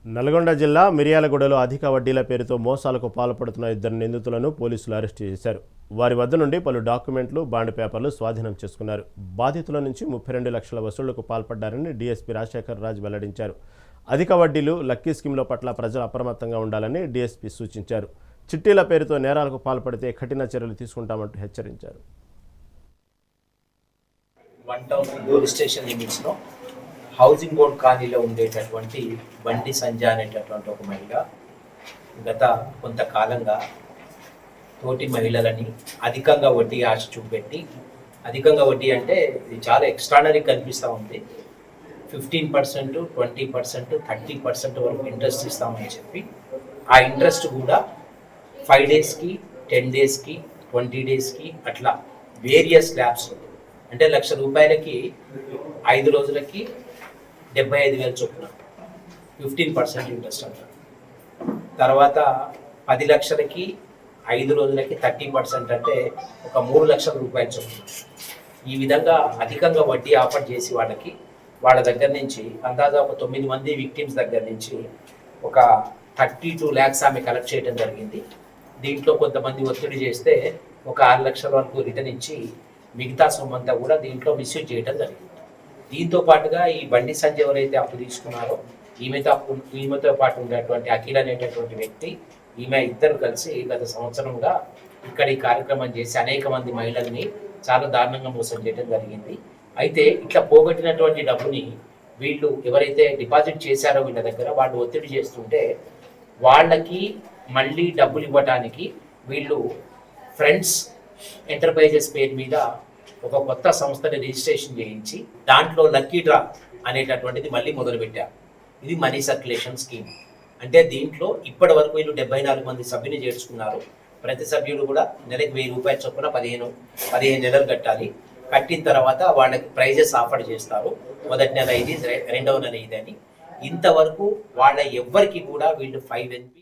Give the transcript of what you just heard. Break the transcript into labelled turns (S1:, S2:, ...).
S1: నల్గొండ జిల్లా మిర్యాలగూడలో అధిక వడ్డీల పేరుతో మోసాలకు పాల్పడుతున్న ఇద్దరు నిందితులను పోలీసులు అరెస్టు చేశారు. వారి వద్ద నుండి పలు డాక్యుమెంట్లు, బాండ్ పేపర్లు స్వాధీనం చేసుకున్నారు. బాధితుల నుంచి 32 లక్షల వసూళ్లకు పాల్పడ్డారని డీఎస్పీ రాజశేఖర్ రాజ్ వెల్లడించారు. అధిక వడ్డీలు, లక్కీ స్కీమ్ల పట్ల ప్రజలు అప్రమత్తంగా ఉండాలని డీఎస్పీ సూచించారు. చిట్టీల పేరుతో నేరాలకు పాల్పడితే కఠిన చర్యలు తీసుకుంటామంటూ హెచ్చరించారు.
S2: హౌసింగ్ బోర్డ్ కాలనీలో ఉండేటటువంటి బండి సంజయ్ అనేటటువంటి ఒక మహిళ గత కొంతకాలంగా తోటి మహిళలని అధికంగా వడ్డీ ఆశ చూపెట్టి, అధికంగా వడ్డీ అంటే ఇది చాలా ఎక్స్ట్రానరీ కనిపిస్తూ ఉంది. 15%, 20%, 30% వరకు ఇంట్రెస్ట్ ఇస్తామని చెప్పి ఆ ఇంట్రెస్ట్ కూడా 5 డేస్కి, 10 డేస్కి, 20 డేస్కి అట్లా వేరియస్ ల్యాబ్స్ అంటే ₹1,00,000కి 5 రోజులకి 75,000 చొప్పున 15% ఇంట్రెస్ట్ అంటారు. తర్వాత 10 లక్షలకి 5 రోజులకి 30% అంటే ఒక 3 లక్షల రూపాయలు చొప్పున. ఈ విధంగా అధికంగా వడ్డీ ఆఫర్ చేసి వాళ్ళ దగ్గర నుంచి అందాజా ఒక 9 మంది విక్టిమ్స్ దగ్గర నుంచి ఒక 32 lakhs ఆమె కలెక్ట్ చేయడం జరిగింది. దీంట్లో కొంతమంది ఒత్తిడి చేస్తే ఒక 6 లక్షల వరకు రిటర్న్ ఇచ్చి మిగతా సొమ్మంతా కూడా దీంట్లో మిస్యూజ్ చేయడం జరిగింది. దీంతో పాటుగా ఈ బండి సంజయ్ ఎవరైతే అప్పు తీసుకున్నారో ఈమెతో పాటు ఉండేటువంటి అఖిల్ అనేటటువంటి వ్యక్తి, ఈమె ఇద్దరు కలిసి గత సంవత్సరంగా ఇక్కడ ఈ కార్యక్రమం చేసి అనేక మంది మహిళల్ని చాలా దారుణంగా మోసం చేయడం జరిగింది. అయితే ఇట్లా పోగొట్టినటువంటి డబ్బుని వీళ్ళు ఎవరైతే డిపాజిట్ చేశారో వీళ్ళ దగ్గర వాళ్ళు ఒత్తిడి చేస్తుంటే వాళ్ళకి మళ్ళీ డబ్బులు ఇవ్వడానికి వీళ్ళు ఫ్రెండ్స్ ఎంటర్ప్రైజెస్ పేరు మీద ఒక కొత్త సంస్థని రిజిస్ట్రేషన్ చేయించి దాంట్లో లక్కీ డ్రా అనేటటువంటిది మళ్ళీ మొదలుపెట్టారు. ఇది మనీ సర్క్యులేషన్ స్కీమ్. అంటే దీంట్లో ఇప్పటి వరకు వీళ్ళు 74 మంది సభ్యులు చేర్చుకున్నారు. ప్రతి సభ్యులు కూడా నెలకు ₹1000 చొప్పున 15 నెలలు కట్టాలి. కట్టిన తర్వాత వాళ్ళకి ప్రైజెస్ ఆఫర్ చేస్తారు. మొదటి నెల ఇది, రెండవ నెల ఇది అని. ఇంతవరకు వాళ్ళ ఎవ్వరికి కూడా వీళ్ళు 5 NP